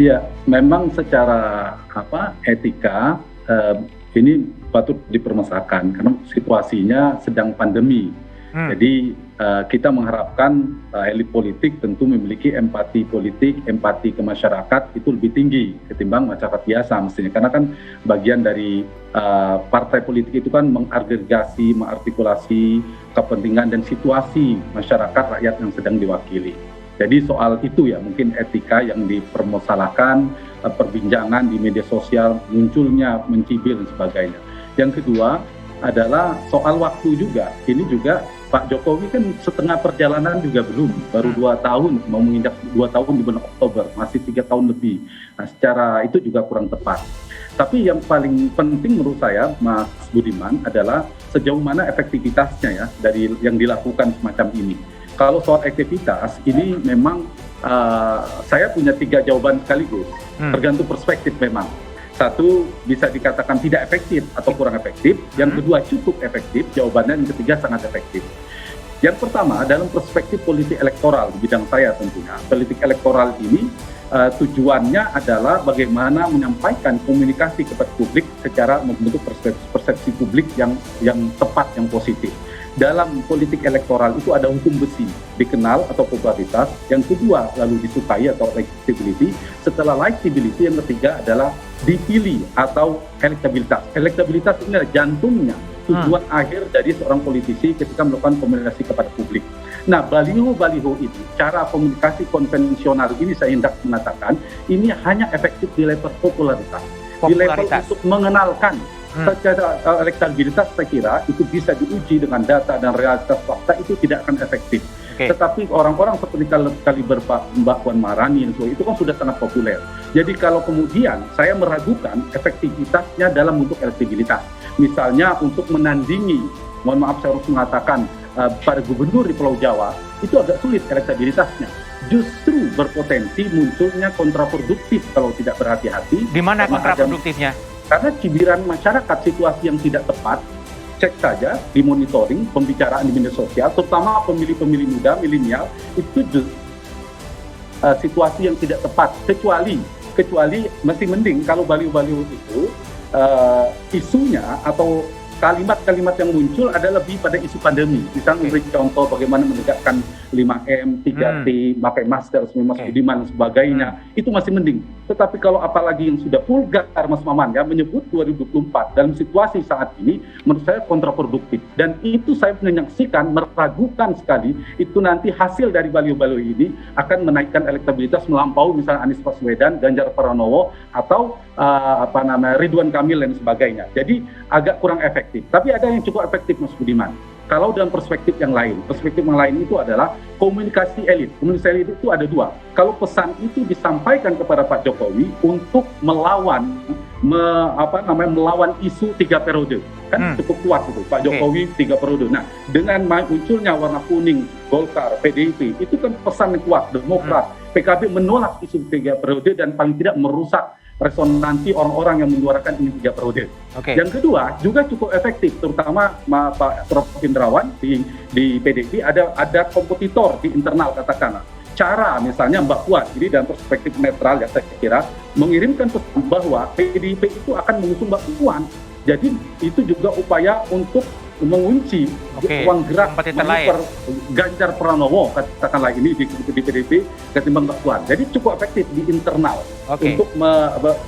Ya, memang secara etika ini patut dipermasalahkan karena situasinya sedang pandemi. Jadi kita mengharapkan elit politik tentu memiliki empati politik, empati ke masyarakat itu lebih tinggi ketimbang masyarakat biasa mestinya. Karena kan bagian dari partai politik itu kan mengagregasi, mengartikulasi kepentingan dan situasi masyarakat rakyat yang sedang diwakili. Jadi soal itu ya mungkin etika yang dipermasalahkan, perbincangan di media sosial, munculnya mencibir dan sebagainya. Yang kedua adalah soal waktu juga. Ini juga Pak Jokowi kan setengah perjalanan juga belum, baru 2 tahun, mau menginjak 2 tahun di bulan Oktober, masih 3 tahun lebih. Nah secara itu juga kurang tepat. Tapi yang paling penting menurut saya Mas Budiman adalah sejauh mana efektivitasnya ya dari yang dilakukan semacam ini. Kalau soal aktivitas ini memang saya punya 3 jawaban sekaligus, tergantung perspektif memang. Satu bisa dikatakan tidak efektif atau kurang efektif, yang kedua cukup efektif, jawabannya yang ketiga sangat efektif. Yang pertama dalam perspektif politik elektoral di bidang saya tentunya, politik elektoral ini tujuannya adalah bagaimana menyampaikan komunikasi kepada publik secara membentuk persepsi publik yang tepat, yang positif. Dalam politik elektoral itu ada hukum besi, dikenal atau popularitas, yang kedua lalu disukai atau likability, setelah likability yang ketiga adalah dipilih atau elektabilitas. Elektabilitas ini adalah jantungnya, tujuan akhir dari seorang politisi ketika melakukan komunikasi kepada publik. Nah, baliho-baliho ini, cara komunikasi konvensional ini saya hendak mengatakan, ini hanya efektif di level popularitas. Di level untuk mengenalkan. Secara elektabilitas saya kira itu bisa diuji dengan data dan realitas fakta itu tidak akan efektif. Tetapi orang-orang seperti kaliber Mbak Puan Maharani itu kan sudah sangat populer. Jadi kalau kemudian saya meragukan efektivitasnya dalam bentuk elektabilitas, misalnya untuk menandingi, mohon maaf saya harus mengatakan pada gubernur di Pulau Jawa itu agak sulit elektabilitasnya. Justru berpotensi munculnya kontraproduktif kalau tidak berhati-hati. Di mana kontraproduktifnya? Karena cibiran masyarakat situasi yang tidak tepat, cek saja di monitoring pembicaraan di media sosial, terutama pemilih-pemilih muda, milenial, itu situasi yang tidak tepat, kecuali masih mending kalau baliho-baliho itu isunya atau kalimat-kalimat yang muncul adalah lebih pada isu pandemi. Misalnya memberi contoh bagaimana menegakkan 5M, 3T, pakai masker, Mas Budiman dan sebagainya. Itu masih mending. Tetapi kalau apalagi yang sudah vulgar Mas Maman ya menyebut 2024 dalam situasi saat ini menurut saya kontraproduktif. Dan itu saya menyaksikan, meragukan sekali itu nanti hasil dari baliho-baliho ini akan menaikkan elektabilitas melampaui misalnya Anies Baswedan, Ganjar Pranowo atau Ridwan Kamil dan sebagainya. Jadi agak kurang efektif. Tapi ada yang cukup efektif Mas Budiman. Kalau dalam perspektif yang lain itu adalah komunikasi elit. Komunikasi elit itu ada 2. Kalau pesan itu disampaikan kepada Pak Jokowi untuk melawan isu 3 periode, kan cukup kuat itu Pak Jokowi 3 periode. Nah, dengan munculnya warna kuning, Golkar, PDIP, itu kan pesan yang kuat. Demokrat, PKB menolak isu 3 periode dan paling tidak merusak resonansi orang-orang yang menyuarakan ini 3 periode. Yang kedua juga cukup efektif, terutama Pak Prof. Indrawan di PDIP ada kompetitor di internal katakanlah. Cara misalnya Mbak Puan ini dalam perspektif netral ya saya kira mengirimkan pesan bahwa PDIP itu akan mengusung Mbak Puan. Jadi itu juga upaya untuk mengunci ruang gerak manuver Ganjar Pranowo katakanlah ini di PDIP ketimbang Mbak Puan. Jadi cukup efektif di internal untuk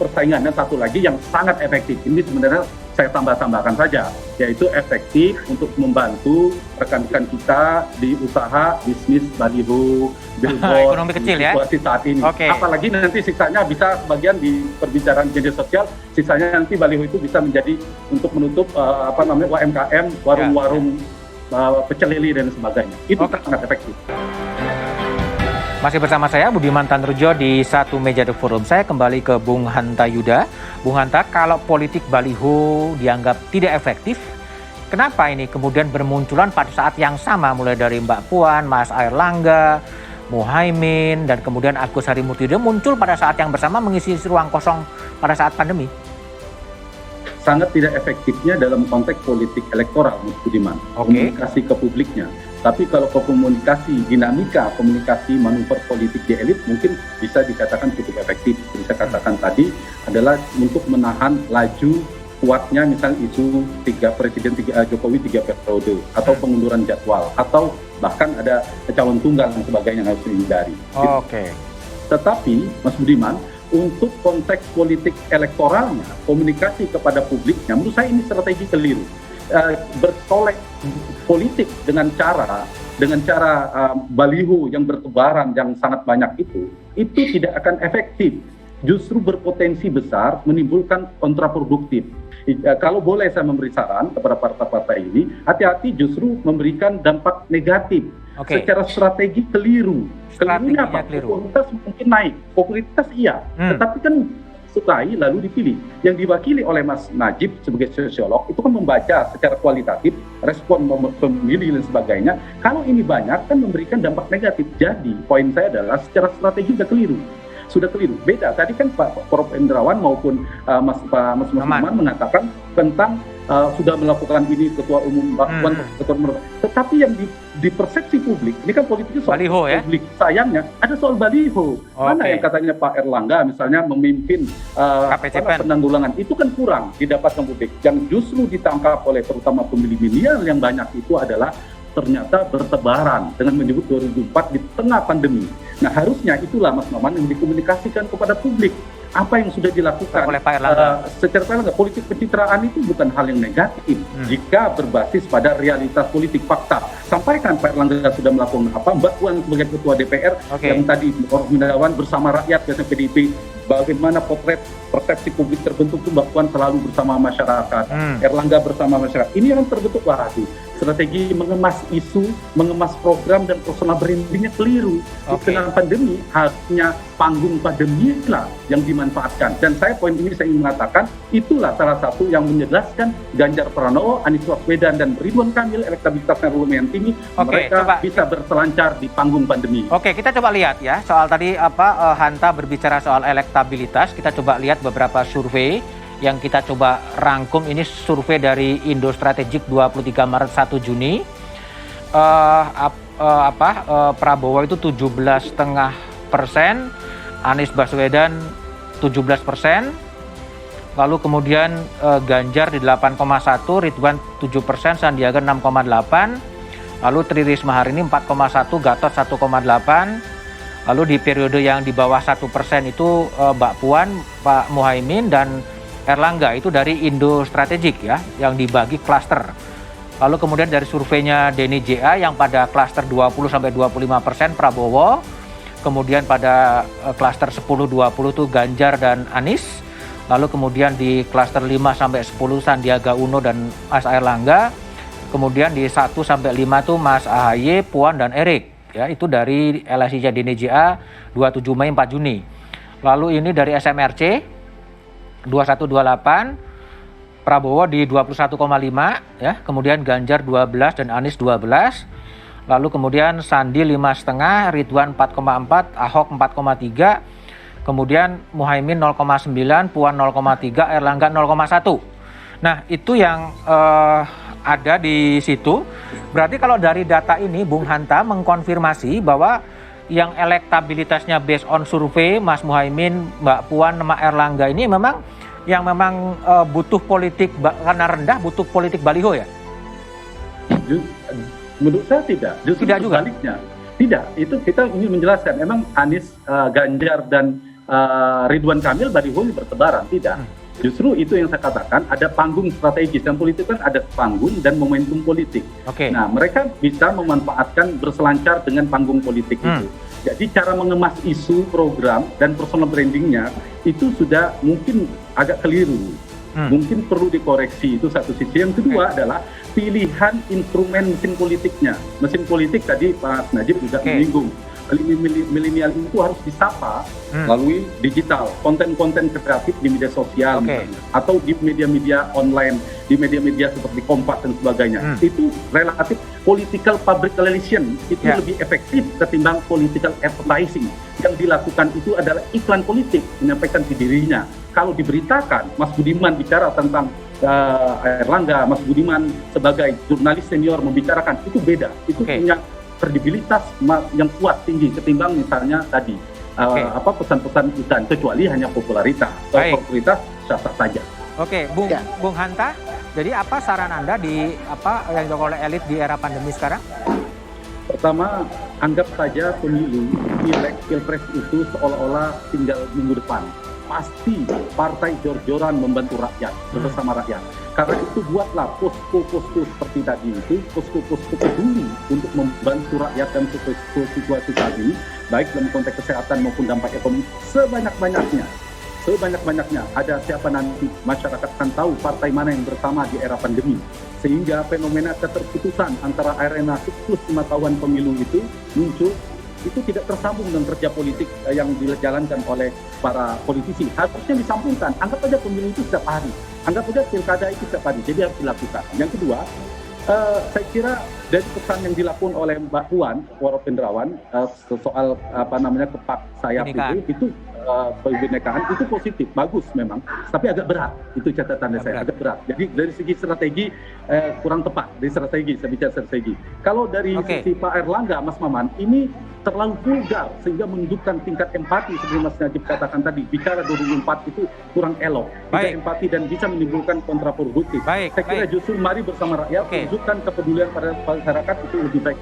persaingan. Dan satu lagi yang sangat efektif ini sebenarnya saya tambahkan saja, yaitu efektif untuk membantu rekan-rekan kita di usaha bisnis baliho, billboard, ekonomi kecil ya situasi saat ini. Apalagi nanti sisanya bisa sebagian di perbicaraan media sosial, sisanya nanti baliho itu bisa menjadi untuk menutup UMKM, warung-warung pecel lele dan sebagainya. Itu sangat efektif. Masih bersama saya Budiman Tandurjo di Satu Meja The Forum. Saya kembali ke Bung Hanta Yuda. Bung Hanta, kalau politik baliho dianggap tidak efektif, kenapa ini kemudian bermunculan pada saat yang sama, mulai dari Mbak Puan, Mas Airlangga, Muhaimin, dan kemudian Agus Harimurti muncul pada saat yang bersama mengisi ruang kosong pada saat pandemi? Sangat tidak efektifnya dalam konteks politik elektoral, Mas Budiman. Komunikasi ke publiknya. Tapi kalau ke komunikasi, dinamika komunikasi manuver politik di elit mungkin bisa dikatakan cukup efektif. Bisa katakan tadi adalah untuk menahan laju kuatnya misalnya isu Jokowi 3 periode atau pengunduran jadwal atau bahkan ada calon tunggal dan sebagainya yang harus dihindari. Oke. Tetapi Mas Budiman, untuk konteks politik elektoralnya, komunikasi kepada publiknya, menurut saya ini strategi keliru. Bersolek politik dengan cara baliho yang bertebaran yang sangat banyak itu tidak akan efektif. Justru berpotensi besar menimbulkan kontraproduktif. Kalau boleh saya memberi saran kepada partai-partai ini, hati-hati justru memberikan dampak negatif. Secara strategi keliru. Kelirunya apa? Popularitas mungkin naik, popularitas iya, tetapi kan sukai lalu dipilih. Yang diwakili oleh Mas Najib sebagai sosiolog itu kan membaca secara kualitatif respon pemilih dan sebagainya. Kalau ini banyak kan memberikan dampak negatif. Jadi poin saya adalah secara strategi sudah keliru. Beda. Tadi kan Pak Prof. Indrawan maupun Mas Numan mengatakan tentang sudah melakukan ini ketua umum Mbak Puan, tetapi yang di persepsi publik ini kan politiknya soal baliho, publik. Sayangnya ada soal baliho. Mana yang katanya Pak Erlangga misalnya memimpin penanggulangan itu kan kurang didapatkan publik. Yang justru ditangkap oleh terutama pemilih milenial yang banyak itu adalah ternyata bertebaran dengan menyebut 2004 di tengah pandemi. Nah harusnya itulah Mas Maman yang dikomunikasikan kepada publik. Apa yang sudah dilakukan oleh Pak Erlangga. Secara Pak Erlangga, politik pencitraan itu bukan hal yang negatif jika berbasis pada realitas politik fakta. Sampaikan Pak Erlangga sudah melakukan apa, Mbak Puan sebagai ketua DPR yang tadi Prof. Indrawan bersama rakyat dan PDIP, bagaimana potret persepsi publik terbentuk itu Mbak Puan selalu bersama masyarakat, Erlangga bersama masyarakat. Ini yang terbentuk strategi mengemas isu, mengemas program dan personal brandingnya keliru. Di tengah pandemi harusnya panggung pandemi lah yang dimanfaatkan. Dan poin ini saya ingin mengatakan itulah salah satu yang menjelaskan Ganjar Pranowo, Anies Baswedan dan Ridwan Kamil elektabilitasnya lumayan tinggi. Mereka bisa berselancar di panggung pandemi. Kita coba lihat ya soal tadi Hanta berbicara soal elektabilitas. Kita coba lihat beberapa survei yang kita coba rangkum. Ini survei dari Indo Strategik 23 Maret 1 Juni. Prabowo itu 17,5%, Anies Baswedan 17%, lalu kemudian Ganjar di 8,1%, Ridwan 7%, Sandiaga 6,8%, lalu Tri Risma hari ini 4,1%, Gatot 1,8%, lalu di periode yang di bawah 1% itu Mbak Puan, Pak Muhaimin, dan Erlangga itu dari Indo Strategik ya, yang dibagi klaster. Lalu kemudian dari surveinya Denny JA yang pada klaster 20-25% Prabowo, kemudian pada klaster 10-20 itu Ganjar dan Anies, lalu kemudian di klaster 5-10 Sandiaga Uno dan Mas Erlangga, kemudian di 1-5 itu Mas AHY, Puan dan Erik. Ya, itu dari LSI Denny JA 27 Mei 4 Juni. Lalu ini dari SMRC 21-28, Prabowo di 21,5 ya, kemudian Ganjar 12 dan Anies 12. Lalu kemudian Sandi 5,5, Ridwan 4,4, Ahok 4,3, kemudian Muhaimin 0,9, Puan 0,3, Erlangga 0,1. Nah itu yang ada di situ. Berarti kalau dari data ini Bung Hanta mengkonfirmasi bahwa yang elektabilitasnya based on survei Mas Muhaimin, Mbak Puan, Mbak Erlangga ini memang butuh politik karena rendah, butuh politik baliho ya? Menurut saya tidak. Justru tidak juga. Sebaliknya. Tidak. Itu kita ingin menjelaskan. Emang Anies, Ganjar dan Ridwan Kamil baliho bertebaran? Tidak. Justru itu yang saya katakan, ada panggung strategis. Dan politik kan ada panggung dan momentum politik. Nah, mereka bisa memanfaatkan berselancar dengan panggung politik itu. Jadi cara mengemas isu, program, dan personal brandingnya itu sudah mungkin agak keliru. Mungkin perlu dikoreksi, itu satu sisi. Yang kedua adalah pilihan instrumen mesin politiknya. Mesin politik tadi Pak Najib juga menyinggung. Milenial itu harus disapa melalui digital, konten-konten kreatif di media sosial misalnya, atau di media-media online, di media-media seperti Kompas dan sebagainya. Itu relatif political public relation itu lebih efektif ketimbang political advertising. Yang dilakukan itu adalah iklan politik, menyampaikan dirinya. Kalau diberitakan Mas Budiman bicara tentang Airlangga, Mas Budiman sebagai jurnalis senior membicarakan itu beda, itu punya kredibilitas yang kuat tinggi ketimbang misalnya tadi pesan-pesan Ican, kecuali hanya popularitas. Popularitas sah-sah saja. Oke, Bung Hanta, jadi apa saran Anda di yang dilakukan oleh elit di era pandemi sekarang? Pertama, anggap saja pemilu, pilpres itu seolah-olah tinggal minggu depan. Pasti partai jor-joran membantu rakyat, bersama rakyat. Karena itu buatlah posko-posko seperti tadi itu, posko-posko peduli untuk membantu rakyat dalam situasi saat ini, baik dalam konteks kesehatan maupun dampak ekonomi, sebanyak-banyaknya. Ada siapa nanti, masyarakat akan tahu partai mana yang bersama di era pandemi. Sehingga fenomena keterputusan antara arena siklus 5 tahunan pemilu itu muncul, itu tidak tersambung dengan kerja politik yang dijalankan oleh para politisi. Harusnya disambungkan. Anggap saja pemilu itu setiap hari. Anggap saja pilkada itu setiap hari. Jadi harus dilakukan. Yang kedua, saya kira dari pesan yang dilakukan oleh Mbak Puan, Warapendrawan, soal kepak sayap itu kebinekaan itu positif, bagus memang, tapi agak berat. Itu catatannya saya, agak berat. Jadi dari segi strategi kurang tepat. Dari strategi, saya bicara strategi. Kalau dari sisi Pak Airlangga, Mas Maman, ini terlalu vulgar sehingga menunjukkan tingkat empati seperti Mas Najib katakan tadi. Bicara 2004 itu kurang elok, tidak empati dan bisa menimbulkan kontraproduktif. Saya kira justru mari bersama rakyat, tunjukkan kepedulian pada masyarakat itu lebih baik.